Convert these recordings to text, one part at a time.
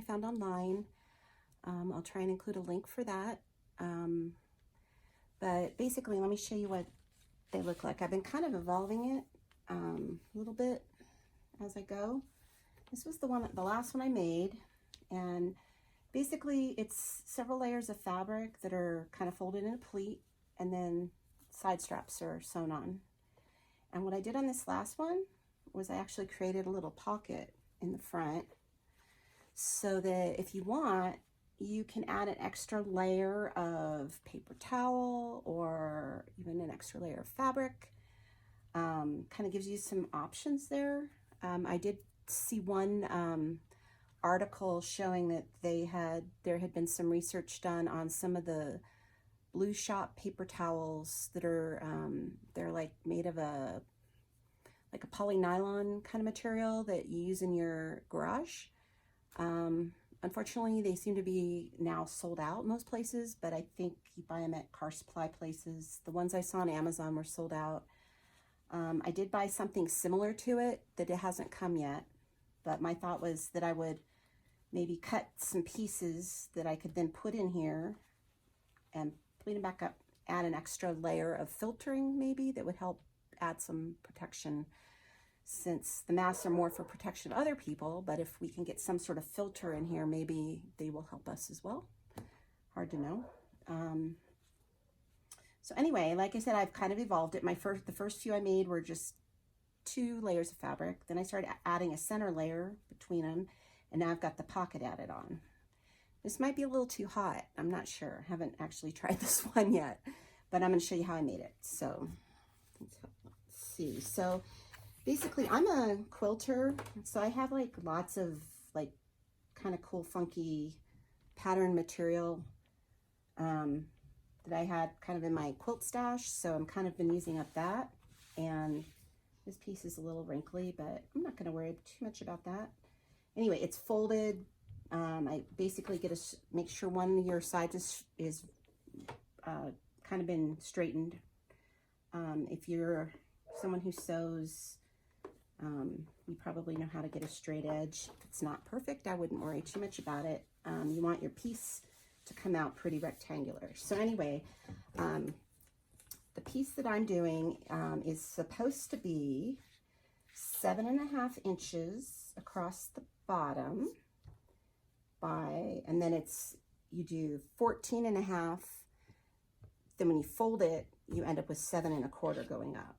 I found online. I'll try and include a link for that. But basically, let me show you what they look like. I've been kind of evolving it a little bit as I go. This was the last one I made, and basically it's several layers of fabric that are kind of folded in a pleat, and then side straps are sewn on. And what I did on this last one was I actually created a little pocket in the front so that if you want, you can add an extra layer of paper towel or even an extra layer of fabric. Kind of gives you some options there. I did see one article showing that there had been some research done on some of the Blue Shop paper towels that are they're like made of a polynylon kind of material that you use in your garage. Unfortunately, they seem to be now sold out in most places, but I think you buy them at car supply places. The ones I saw on Amazon were sold out. I did buy something similar to it that it hasn't come yet, but my thought was that I would maybe cut some pieces that I could then put in here and clean them back up, add an extra layer of filtering maybe that would help add some protection, since the masks are more for protection of other people, but if we can get some sort of filter in here, maybe they will help us as well. Hard to know. So anyway, like I said, I've kind of evolved it. The first few I made were just 2 layers of fabric. Then I started adding a center layer between them, and now I've got the pocket added on. This might be a little too hot. I'm not sure. I haven't actually tried this one yet, but I'm going to show you how I made it. So let's see. So basically, I'm a quilter, so I have like lots of like kind of cool, funky pattern material that I had kind of in my quilt stash. So I'm kind of been using up that. And this piece is a little wrinkly, but I'm not going to worry too much about that. Anyway, it's folded. I basically make sure one of your sides is kind of been straightened. If you're someone who sews, you probably know how to get a straight edge. If it's not perfect, I wouldn't worry too much about it. You want your piece to come out pretty rectangular. So anyway, the piece that I'm doing is supposed to be 7.5 inches across the bottom and then you do 14.5. Then when you fold it, you end up with 7.25 going up.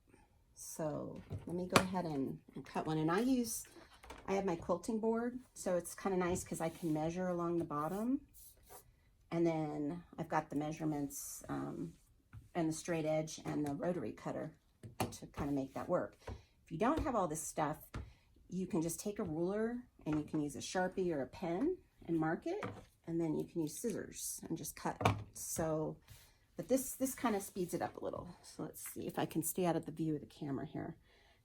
So let me go ahead and cut one. And I have my quilting board, so it's kind of nice because I can measure along the bottom. And then I've got the measurements and the straight edge and the rotary cutter to kind of make that work. If you don't have all this stuff, you can just take a ruler and you can use a Sharpie or a pen and mark it, and then you can use scissors and just cut it. So, but this kind of speeds it up a little. So let's see if I can stay out of the view of the camera here.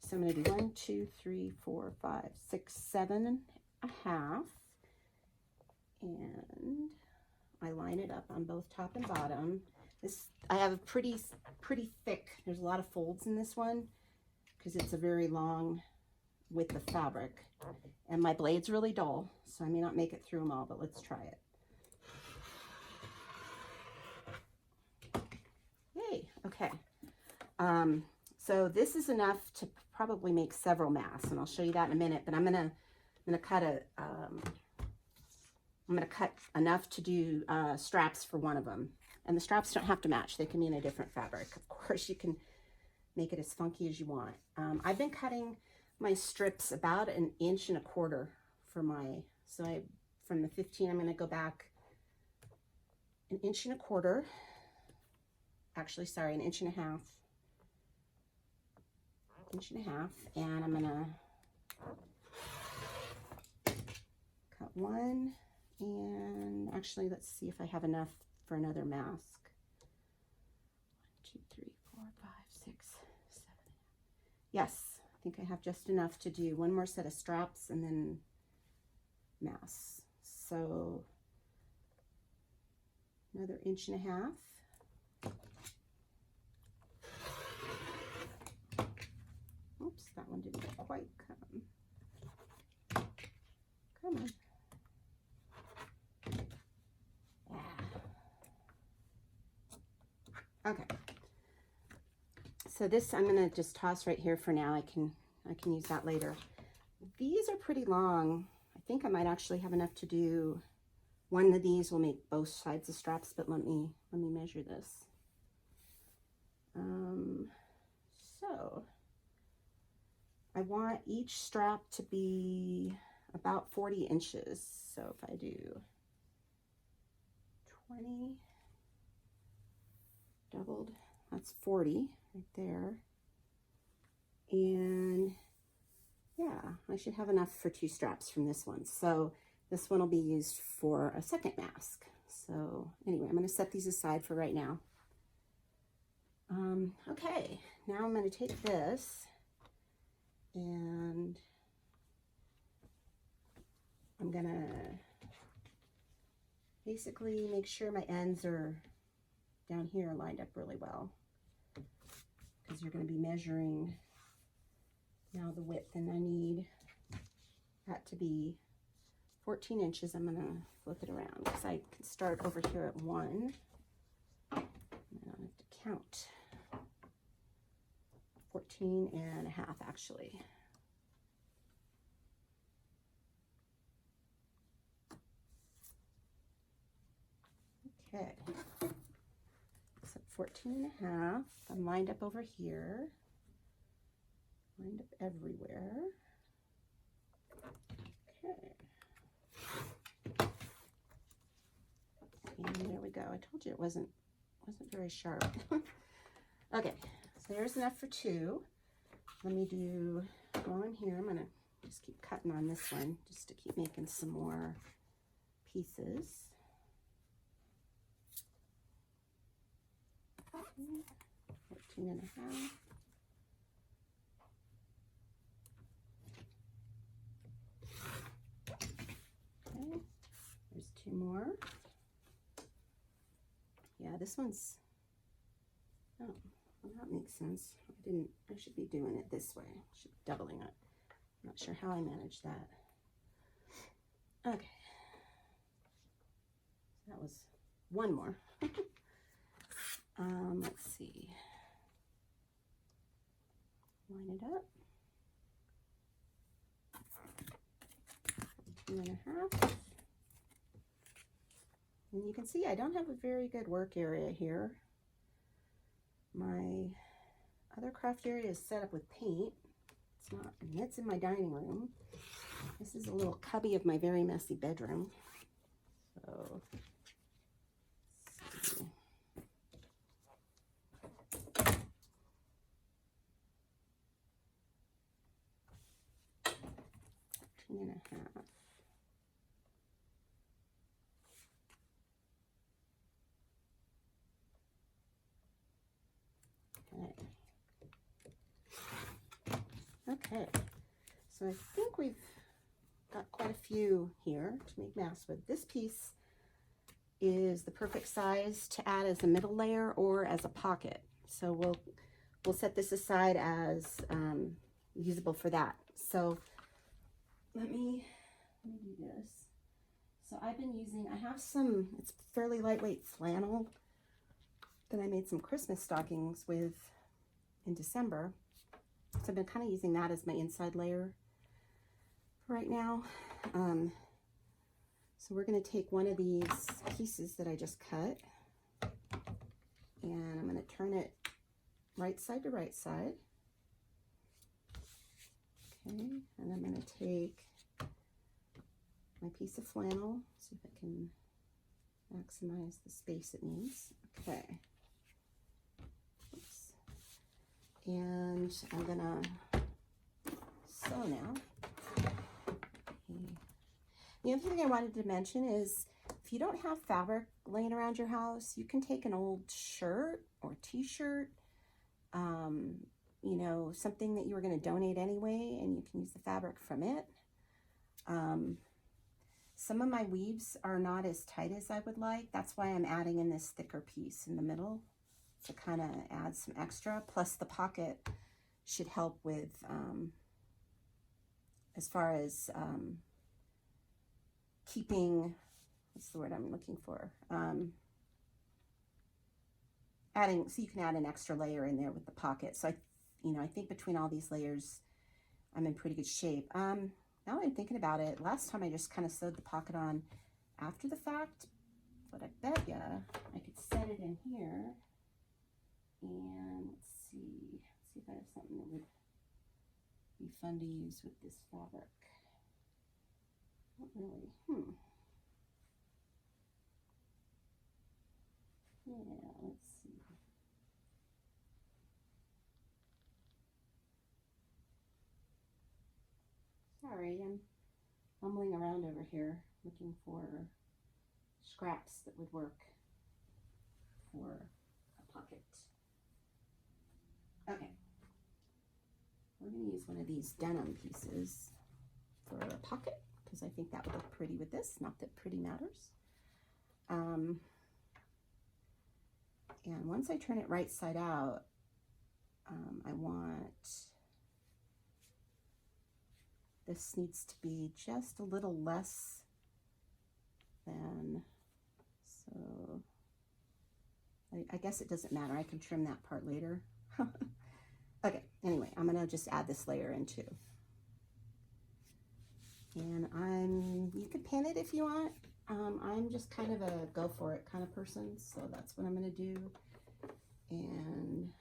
So I'm going to do 1, 2, 3, 4, 5, 6, 7.5, and I line it up on both top and bottom. I have a pretty thick, there's a lot of folds in this one because it's a very long width of fabric, and my blade's really dull, so I may not make it through them all, but let's try it. Yay, okay. So this is enough to probably make several masks, and I'll show you that in a minute, but I'm gonna cut enough to do straps for one of them. And the straps don't have to match. They can be in a different fabric. Of course, you can make it as funky as you want. I've been cutting my strips about 1.25 inches for from the 15, I'm going to go back 1.25 inches. Actually, sorry, 1.5 inches. 1.5 inches. And I'm going to cut one. And actually, let's see if I have enough for another mask. 1, 2, 3, 4, 5, 6, 7. Yes, I think I have just enough to do one more set of straps and then masks. So another 1.5 inches. Oops, that one didn't quite come. Come on. Okay. So this I'm gonna just toss right here for now. I can use that later. These are pretty long. I think I might actually have enough to do one of these. Will make both sides of straps, but let me measure this. So I want each strap to be about 40 inches. So if I do 20 doubled, that's 40 right there. And yeah, I should have enough for 2 straps from this one. So this one will be used for a second mask. So anyway, I'm going to set these aside for right now. Okay, now I'm going to take this and I'm going to basically make sure my ends are down here lined up really well, because you're going to be measuring now the width, and I need that to be 14 inches. I'm going to flip it around because I can start over here at 1. I don't have to count. 14 and a half actually. Okay. So 14 and a half. I'm lined up over here. Lined up everywhere. Okay. And there we go. I told you it wasn't very sharp. Okay, so there's enough for 2. Let me do one here. I'm gonna just keep cutting on this one just to keep making some more pieces. 14 and a half. Okay, there's 2 more. Yeah, this one's, oh, well, that makes sense. I should be doing it this way. I should be doubling it. I'm not sure how I managed that. Okay. So that was 1 more. Let's see. Line it up. 2 and a half. And you can see I don't have a very good work area here. My other craft area is set up with paint. It's not, and it's in my dining room. This is a little cubby of my very messy bedroom. So, let's see. 13 and a half. Okay, so I think we've got quite a few here to make masks with. This piece is the perfect size to add as a middle layer or as a pocket. So we'll set this aside as usable for that. So let me do this. So I've been using, I have some, it's fairly lightweight flannel that I made some Christmas stockings with in December. So I've been kind of using that as my inside layer right now. So we're going to take one of these pieces that I just cut, and I'm going to turn it right side to right side. Okay, and I'm going to take my piece of flannel, see if I can maximize the space it needs. Okay. Oops. And I'm gonna sew now. Okay. The other thing I wanted to mention is if you don't have fabric laying around your house, you can take an old shirt or t-shirt, you know, something that you were going to donate anyway, and you can use the fabric from it. Some of my weaves are not as tight as I would like. That's why I'm adding in this thicker piece in the middle to kind of add some extra. Plus the pocket should help with, as far as keeping, what's the word I'm looking for? adding, so you can add an extra layer in there with the pocket. So I think between all these layers, I'm in pretty good shape. Now that I'm thinking about it, last time I just kind of sewed the pocket on after the fact, but I bet ya I could set it in here. And let's see if I have something that would be fun to use with this fabric. Not really. Yeah, let's see. Sorry, I'm fumbling around over here looking for scraps that would work for a pocket. Okay, we're going to use one of these denim pieces for a pocket because I think that would look pretty with this, not that pretty matters. And once I turn it right side out, I want, this needs to be just a little less than, so I guess it doesn't matter. I can trim that part later. Okay, anyway, I'm gonna just add this layer in too. And you could pin it if you want. I'm just kind of a go for it kind of person, so that's what I'm gonna do. And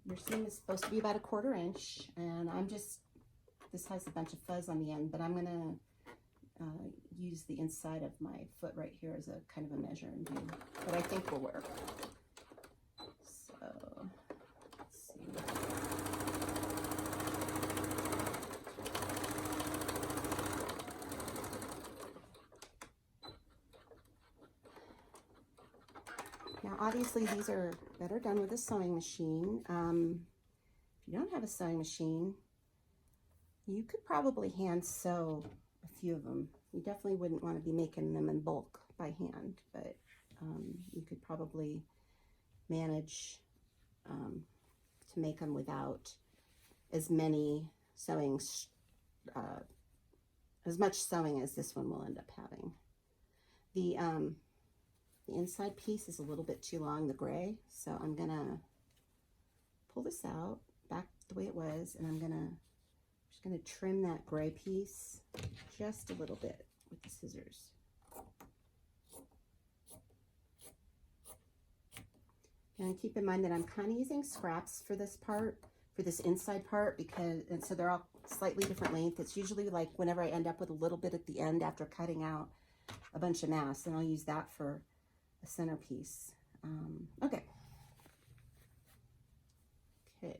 your seam is supposed to be about 1/4 inch, and this has a bunch of fuzz on the end, but I'm gonna use the inside of my foot right here as a kind of a measure and do what I think will work. So let's see. Now obviously these are better done with a sewing machine. If you don't have a sewing machine, you could probably hand sew a few of them. You definitely wouldn't want to be making them in bulk by hand, but you could probably manage to make them without as many sewings, as much sewing as this one will end up having. The inside piece is a little bit too long, the gray, so I'm gonna pull this out back the way it was, and I'm just gonna trim that gray piece just a little bit with the scissors. And keep in mind that I'm kind of using scraps for this part, for this inside part, and so they're all slightly different length. It's usually like whenever I end up with a little bit at the end after cutting out a bunch of mass, and I'll use that for a centerpiece. Okay,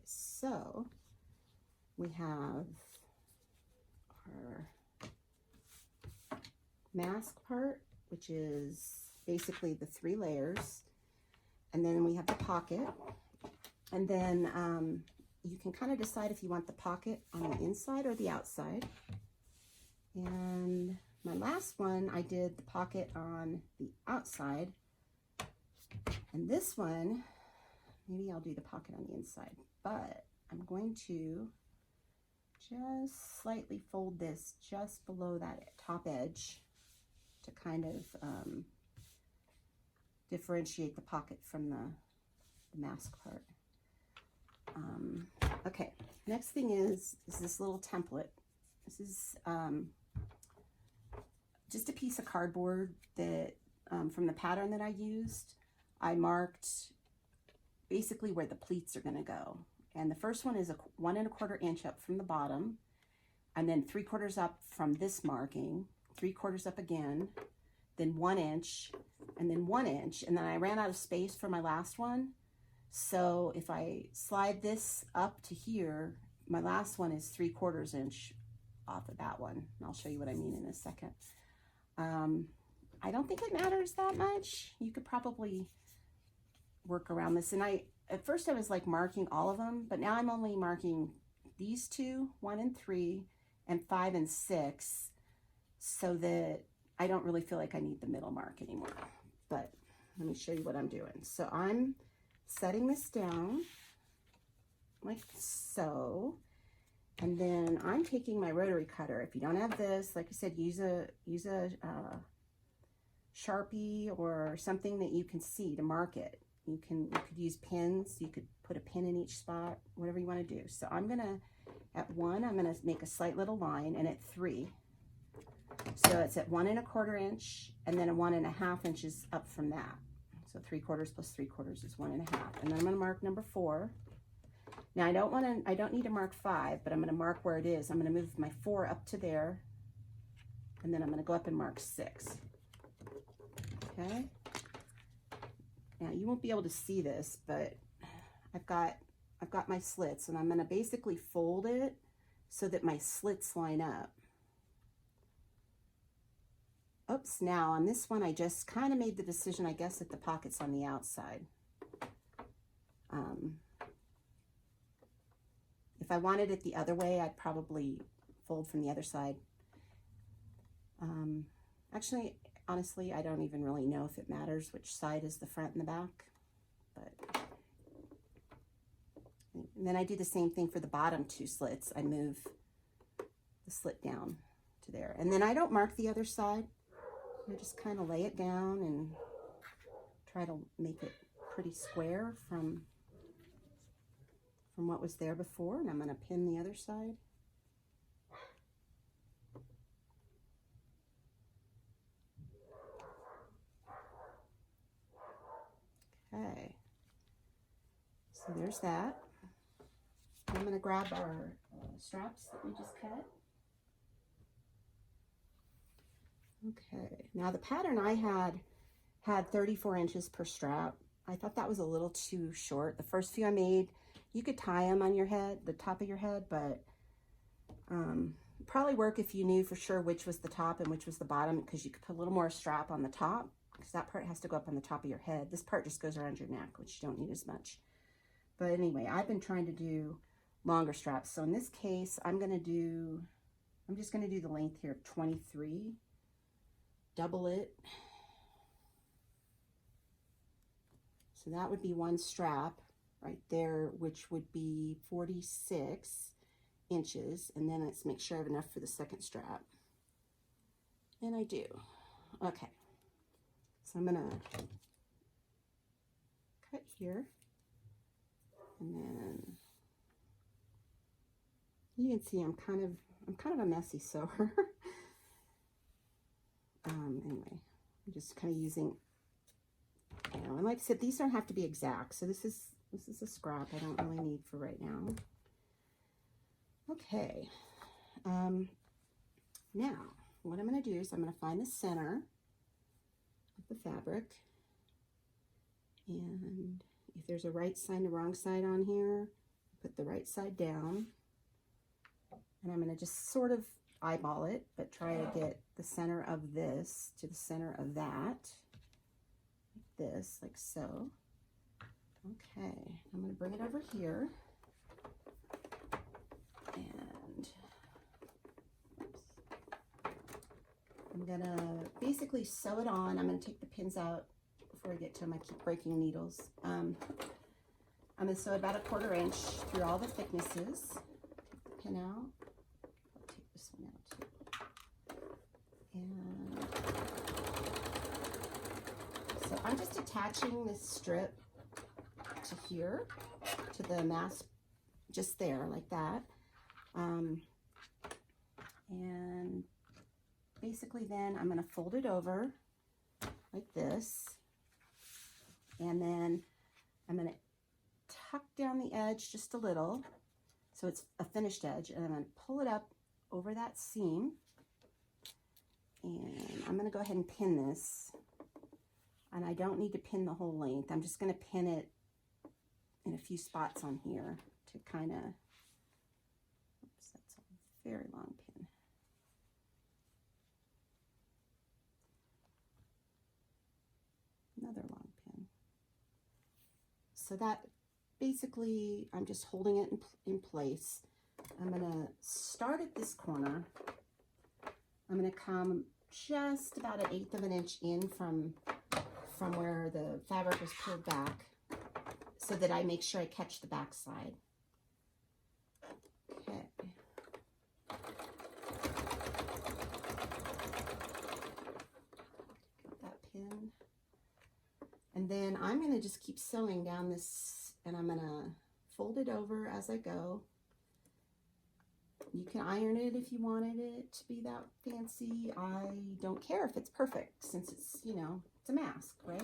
so we have our mask part, which is basically the 3 layers, and then we have the pocket, and then you can kind of decide if you want the pocket on the inside or the outside. And my last one, I did the pocket on the outside, and this one, maybe I'll do the pocket on the inside, but I'm going to just slightly fold this just below that top edge to kind of differentiate the pocket from the mask part. Okay, next thing is this little template. This is just a piece of cardboard that from the pattern that I used, I marked basically where the pleats are going to go. And the first one is 1 1/4 inch up from the bottom, and then 3/4 up from this marking, 3/4 up again, then 1 inch, and then 1 inch, and then I ran out of space for my last one. So if I slide this up to here, my last one is 3/4 inch off of that one. And I'll show you what I mean in a second. I don't think it matters that much. You could probably work around this. And at first I was like marking all of them, but now I'm only marking these 2, 1 and 3, and 5 and 6, so that I don't really feel like I need the middle mark anymore. But let me show you what I'm doing. So I'm setting this down like so, and then I'm taking my rotary cutter. If you don't have this, like I said, use a Sharpie or something that you can see to mark it. You could use pins. You could put a pin in each spot, whatever you want to do. So I'm gonna, at 1, I'm gonna make a slight little line, and at 3, so it's at 1 1/4 inch, and then a 1 1/2 inches up from that. So 3/4 plus 3/4 is 1 1/2. And then I'm gonna mark number 4. Now I don't need to mark 5, but I'm gonna mark where it is. I'm gonna move my 4 up to there, and then I'm gonna go up and mark 6. Okay. Now you won't be able to see this, but I've got my slits, and I'm gonna basically fold it so that my slits line up. Oops, now on this one, I just kind of made the decision, I guess, that the pocket's on the outside. If I wanted it the other way, I'd probably fold from the other side. Actually, honestly, I don't even really know if it matters which side is the front and the back. But and then I do the same thing for the bottom 2 slits. I move the slit down to there. And then I don't mark the other side. I just kind of lay it down and try to make it pretty square from what was there before. And I'm going to pin the other side. Okay, so there's that. I'm going to grab our straps that we just cut. Okay, now the pattern I had 34 inches per strap. I thought that was a little too short. The first few I made, you could tie them on your head, the top of your head, but probably work if you knew for sure which was the top and which was the bottom, because you could put a little more strap on the top, because that part has to go up on the top of your head. This part just goes around your neck, which you don't need as much. But anyway, I've been trying to do longer straps. So in this case, I'm just going to do the length here of 23. Double it. So that would be 1 strap right there, which would be 46 inches. And then let's make sure I have enough for the second strap. And I do. Okay. So I'm going to cut here. And then you can see I'm kind of a messy sewer. Anyway, I'm just kind of using, and like I said, these don't have to be exact. So this is a scrap I don't really need for right now. Okay. Now what I'm going to do is I'm going to find the center of the fabric, and if there's a right side and a wrong side on here, put the right side down, and I'm going to just sort of eyeball it, but try to get the center of this to the center of that, like this, like so. Okay, I'm going to bring it over here, and oops, I'm going to basically sew it on. I'm going to take the pins out before I get to them. I keep breaking needles. I'm going to sew about 1/4 inch through all the thicknesses. Take the pin out. This one out too. And so I'm just attaching this strip to here, to the mask, just there, like that. And basically then I'm going to fold it over like this. And then I'm going to tuck down the edge just a little, so it's a finished edge, and I'm going to pull it up over that seam, and I'm going to go ahead and pin this, and I don't need to pin the whole length. I'm just going to pin it in a few spots on here to kind of, oops, that's a very long pin. Another long pin. So that basically, I'm just holding it in place. I'm going to start at this corner. I'm going to come just about 1/8 of an inch in from where the fabric was pulled back, so that I make sure I catch the back side. Okay. Got that pin. And then I'm going to just keep sewing down this, and I'm going to fold it over as I go. You can iron it if you wanted it to be that fancy. I don't care if it's perfect, since it's, you know, it's a mask, right?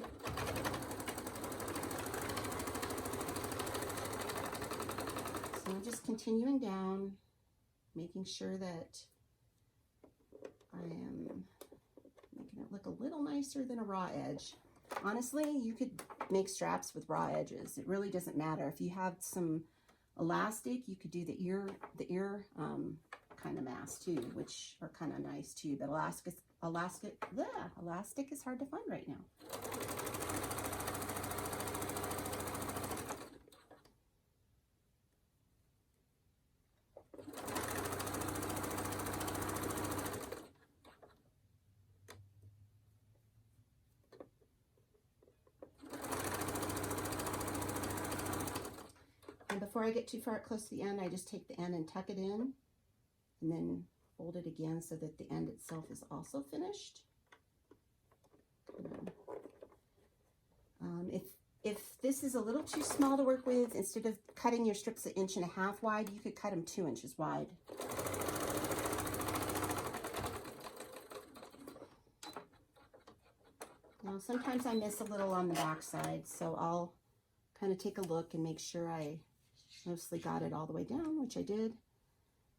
So I'm just continuing down, making sure that I am making it look a little nicer than a raw edge. Honestly, you could make straps with raw edges. It really doesn't matter. If you have some elastic, you could do the ear kind of mask too, which are kind of nice too. But elastic is hard to find right now. And before I get too far close to the end, I just take the end and tuck it in, and then fold it again so that the end itself is also finished. If this is a little too small to work with, instead of cutting your strips 1.5 inches wide, you could cut them 2 inches wide. Now, sometimes I miss a little on the back side, so I'll kind of take a look and make sure I mostly got it all the way down, which I did.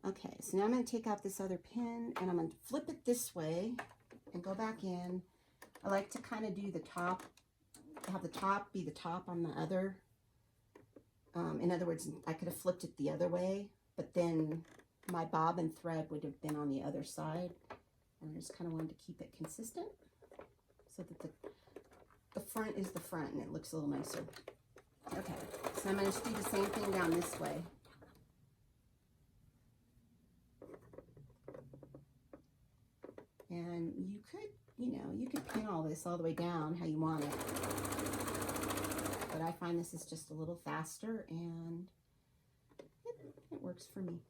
Okay, so now I'm going to take out this other pin, and I'm going to flip it this way and go back in. I like to kind of do the top, have the top be the top on the other. In other words, I could have flipped it the other way, but then my bobbin thread would have been on the other side. And I just kind of wanted to keep it consistent so that the front is the front and it looks a little nicer. Okay, so I'm going to do the same thing down this way. And you could, you know, you could pin all this all the way down how you want it. But I find this is just a little faster, and it works for me.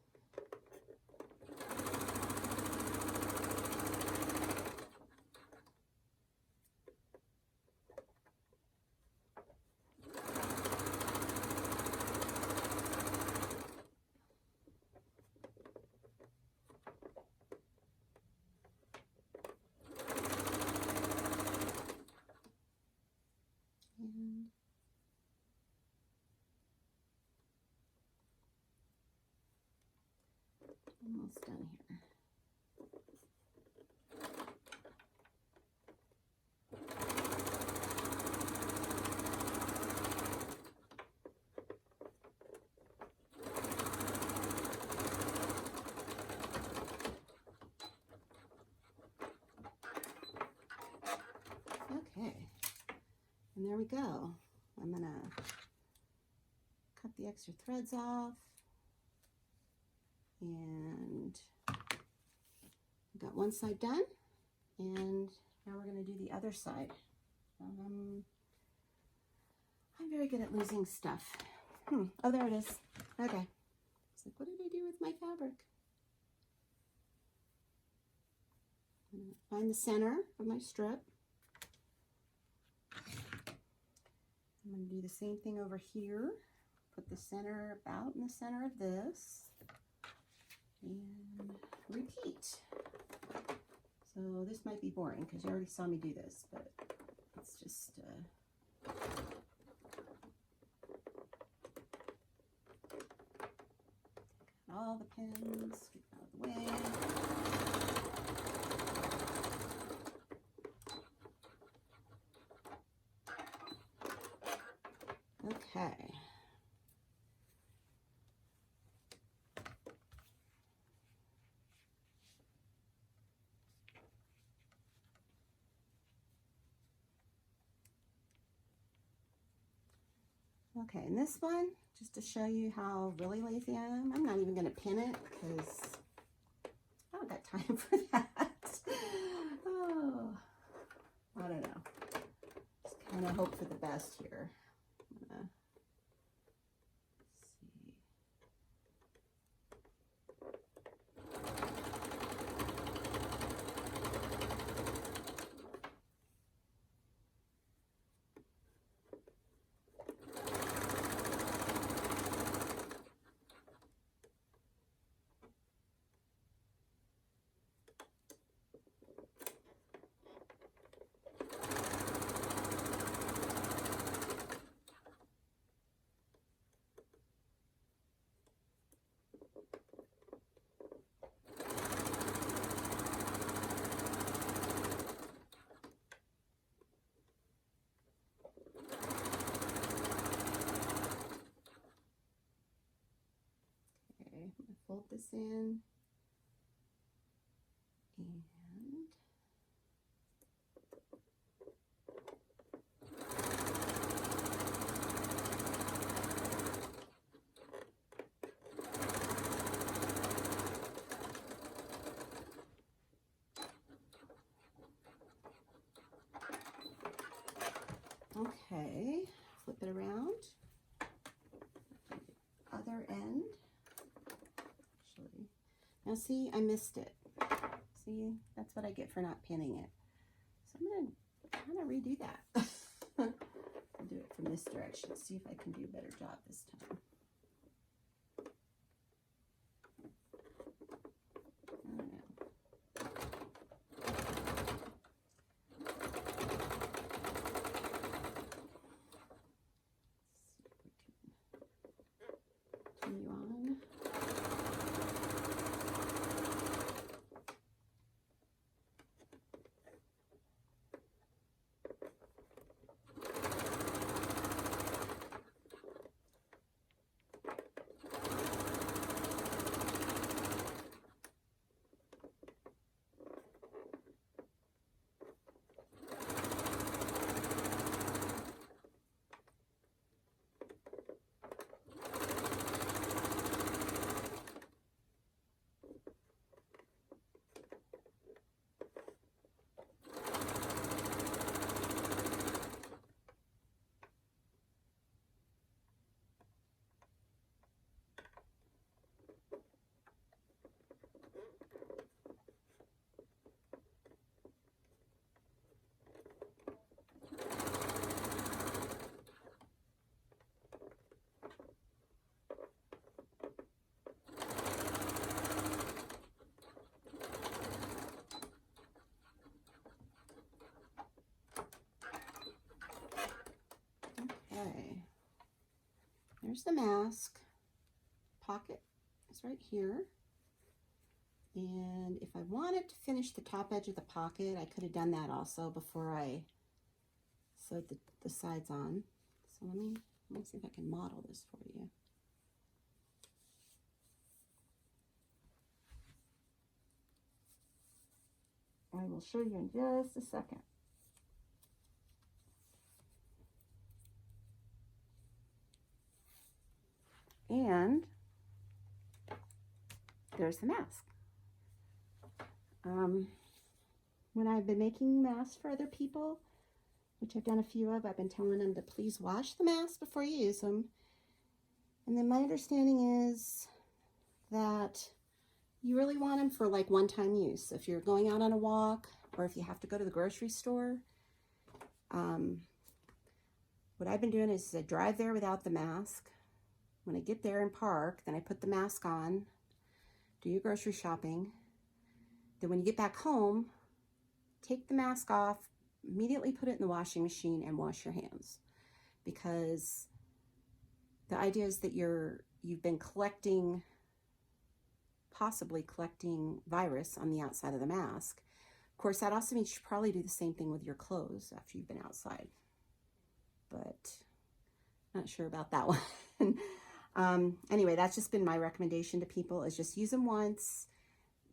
Almost done here. Okay, and there we go. I'm gonna cut the extra threads off. And got one side done, and now we're going to do the other side. I'm very good at losing stuff. Oh, there it is. Okay. It's like, what did I do with my fabric? I'm going to find the center of my strip. I'm going to do the same thing over here. Put the center about in the center of this. And repeat. So this might be boring because you already saw me do this, but it's just all the pins, get out of the way. Okay. Okay, and this one, just to show you how really lazy I am, I'm not even going to pin it because I don't got time for that. Oh, I don't know. Just kind of hope for the best here. I'm gonna see. fold this in. And okay, flip it around. Other end. Actually, now see, I missed it. See, that's what I get for not pinning it. So I'm going to kind of redo that. I'll do it from this direction. See if I can do a better job this time. I don't know. Continue on. Okay, there's the mask. Pocket is right here. And if I wanted to finish the top edge of the pocket, I could have done that also before I sewed the sides on. So let me see if I can model this for you. I will show you in just a second. And there's the mask. When I've been making masks for other people, which I've done a few of, I've been telling them to please wash the masks before you use them. And then my understanding is that you really want them for like one-time use. If you're going out on a walk or if you have to go to the grocery store, what I've been doing is I drive there without the mask. When I get there and park, then I put the mask on, do your grocery shopping. Then when you get back home, take the mask off, immediately put it in the washing machine and wash your hands. Because the idea is that you've been possibly collecting virus on the outside of the mask. Of course, that also means you should probably do the same thing with your clothes after you've been outside. But not sure about that one. Anyway, that's just been my recommendation to people, is just use them once.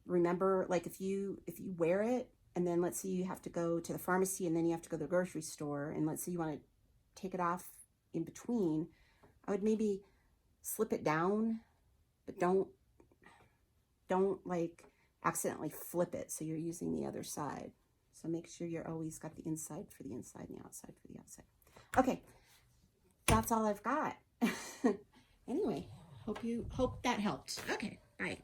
Remember, like if you wear it and then let's say you have to go to the pharmacy and then you have to go to the grocery store, and let's say you want to take it off in between, I would maybe slip it down, but don't like accidentally flip it so you're using the other side. So make sure you're always got the inside for the inside and the outside for the outside. Okay, that's all I've got. Anyway, hope that helped. Okay, bye.